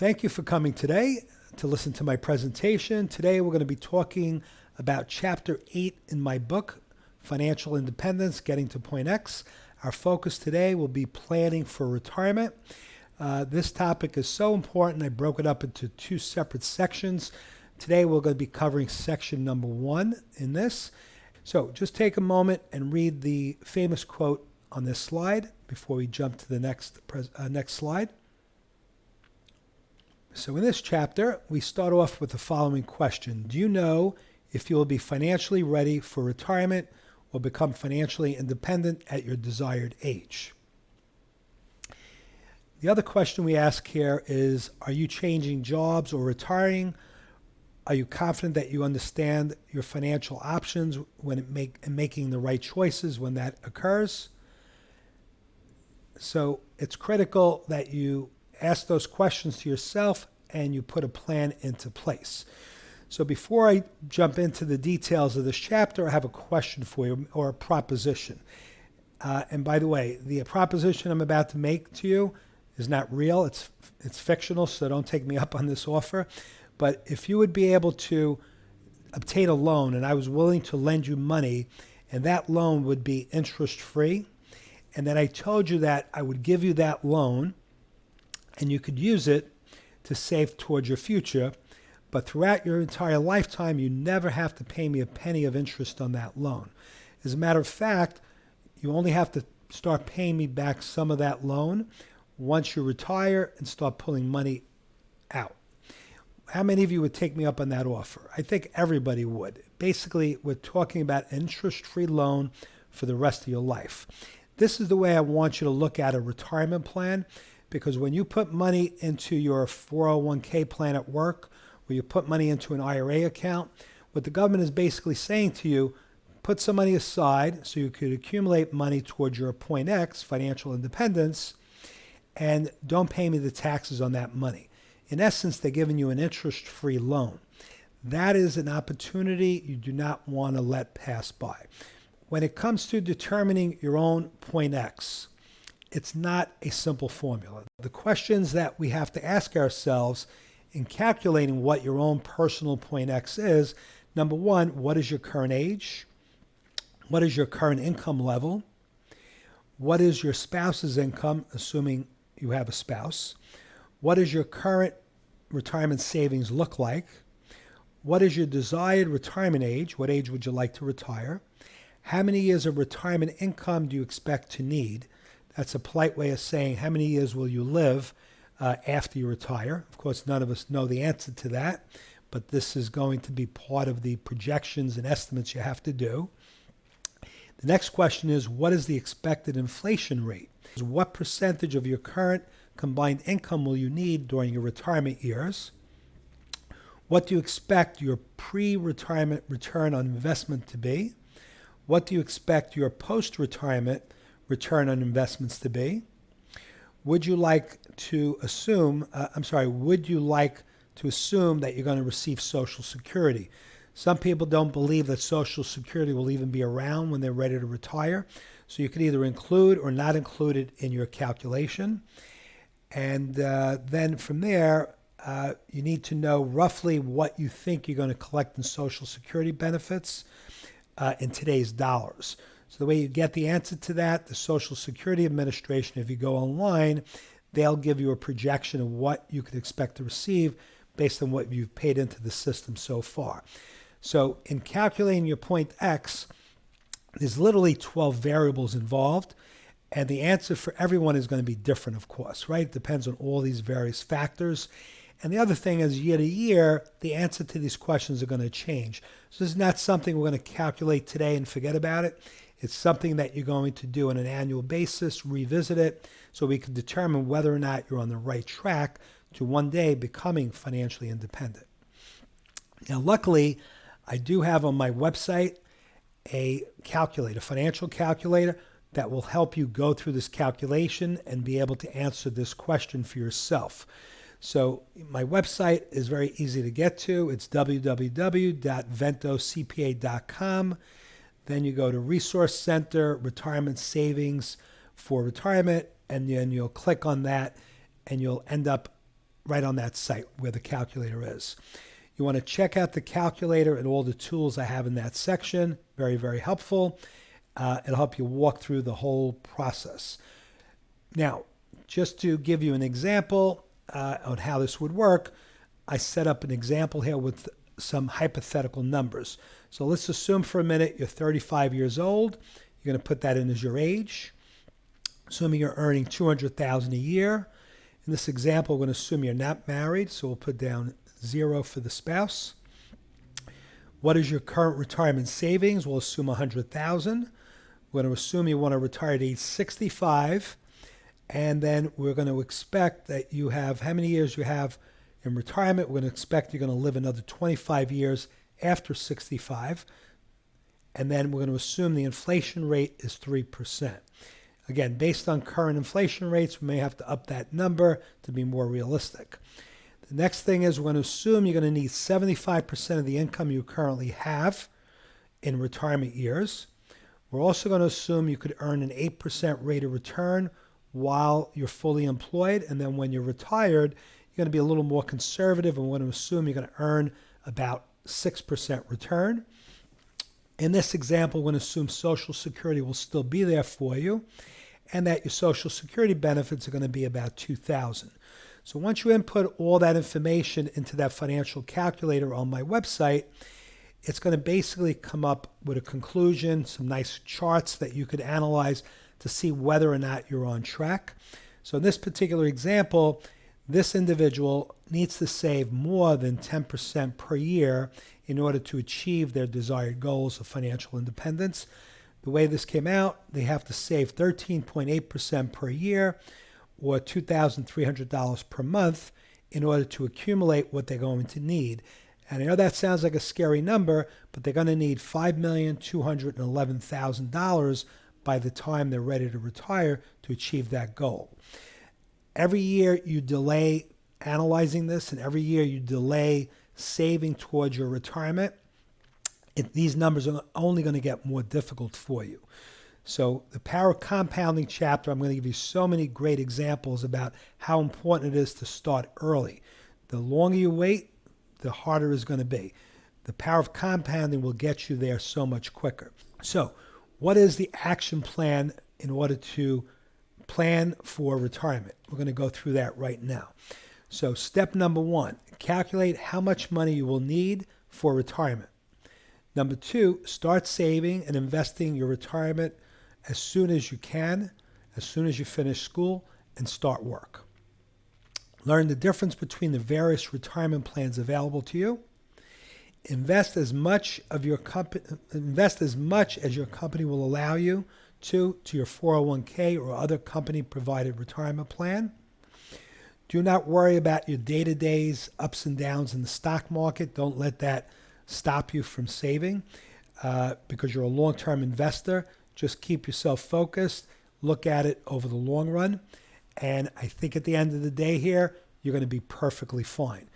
Thank you for coming today to listen to my presentation. Today we're going to be talking about Chapter 8 in my book, Financial Independence, Getting to Point X. Our focus today will be planning for retirement. This topic is so important, I broke it up into two separate sections. Today we're going to be covering section number 1 in this. So just take a moment and read the famous quote on this slide before we jump to the next slide. So in this chapter, we start off with the following question. Do you know if you will be financially ready for retirement or become financially independent at your desired age? The other question we ask here is, are you changing jobs or retiring? Are you confident that you understand your financial options when making the right choices when that occurs? So it's critical that you ask those questions to yourself and you put a plan into place. So before I jump into the details of this chapter, I have a question for you, or a proposition. And by the way, the proposition I'm about to make to you is not real. It's fictional, so don't take me up on this offer. But if you would be able to obtain a loan and I was willing to lend you money and that loan would be interest-free, and then I told you that I would give you that loan and you could use it to save towards your future, but throughout your entire lifetime, you never have to pay me a penny of interest on that loan. As a matter of fact, you only have to start paying me back some of that loan once you retire and start pulling money out. How many of you would take me up on that offer? I think everybody would. Basically, we're talking about an interest-free loan for the rest of your life. This is the way I want you to look at a retirement plan, because when you put money into your 401k plan at work, or you put money into an IRA account, what the government is basically saying to you, put some money aside so you could accumulate money towards your point X, financial independence, and don't pay me the taxes on that money. In essence, they're giving you an interest-free loan. That is an opportunity you do not want to let pass by. When it comes to determining your own point X, it's not a simple formula. The questions that we have to ask ourselves in calculating what your own personal point X is, number one, what is your current age? What is your current income level? What is your spouse's income, assuming you have a spouse? What does your current retirement savings look like? What is your desired retirement age? What age would you like to retire? How many years of retirement income do you expect to need? That's a polite way of saying how many years will you live after you retire. Of course, none of us know the answer to that, but this is going to be part of the projections and estimates you have to do. The next question is, what is the expected inflation rate? What percentage of your current combined income will you need during your retirement years? What do you expect your pre-retirement return on investment to be? What do you expect your post-retirement return on investments to be? Would you like to assume that you're going to receive Social Security? Some people don't believe that Social Security will even be around when they're ready to retire. So you can either include or not include it in your calculation. And then from there, you need to know roughly what you think you're going to collect in Social Security benefits in today's dollars. So the way you get the answer to that, the Social Security Administration, if you go online, they'll give you a projection of what you could expect to receive based on what you've paid into the system so far. So in calculating your point X, there's literally 12 variables involved, and the answer for everyone is going to be different, of course, right? It depends on all these various factors. And the other thing is, year to year, the answer to these questions are going to change. So this is not something we're going to calculate today and forget about it. It's something that you're going to do on an annual basis, revisit it, so we can determine whether or not you're on the right track to one day becoming financially independent. Now, luckily, I do have on my website a calculator, financial calculator, that will help you go through this calculation and be able to answer this question for yourself. So my website is very easy to get to. It's www.ventocpa.com. Then you go to Resource Center, Retirement Savings for Retirement, and then you'll click on that and you'll end up right on that site where the calculator is. You want to check out the calculator and all the tools I have in that section. Very, very helpful. It'll help you walk through the whole process. Now, just to give you an example on how this would work, I set up an example here with some hypothetical numbers. So let's assume for a minute you're 35 years old. You're going to put that in as your age. Assuming you're earning $200,000 a year. In this example, we're going to assume you're not married, so we'll put down 0 for the spouse. What is your current retirement savings? We'll assume $100,000. We're going to assume you want to retire at age 65, and then we're going to expect that you have how many years you have in retirement. We're going to expect you're going to live another 25 years after 65, and then we're going to assume the inflation rate is 3%. Again, based on current inflation rates, we may have to up that number to be more realistic. The next thing is we're going to assume you're going to need 75% of the income you currently have in retirement years. We're also going to assume you could earn an 8% rate of return while you're fully employed, and then when you're retired, you're going to be a little more conservative, and we're going to assume you're going to earn about 6% return. In this example, we're going to assume Social Security will still be there for you, and that your Social Security benefits are going to be about $2,000. So once you input all that information into that financial calculator on my website, it's going to basically come up with a conclusion, some nice charts that you could analyze to see whether or not you're on track. So in this particular example, this individual needs to save more than 10% per year in order to achieve their desired goals of financial independence. The way this came out, they have to save 13.8% per year, or $2,300 per month, in order to accumulate what they're going to need. And I know that sounds like a scary number, but they're going to need $5,211,000 by the time they're ready to retire to achieve that goal. Every year you delay analyzing this, and every year you delay saving towards your retirement, these numbers are only going to get more difficult for you. So the power of compounding chapter, I'm going to give you so many great examples about how important it is to start early. The longer you wait, the harder it's going to be. The power of compounding will get you there so much quicker. So what is the action plan in order to plan for retirement? We're going to go through that right now. So step number 1, calculate how much money you will need for retirement. Number 2, start saving and investing your retirement as soon as you can, as soon as you finish school and start work. Learn the difference between the various retirement plans available to you. Invest as much as your company will allow you to your 401k or other company provided retirement plan. Do not worry about your day-to-days ups and downs in the stock market. Don't let that stop you from saving because you're a long-term investor. Just keep yourself focused. Look at it over the long run. And I think at the end of the day here, you're going to be perfectly fine.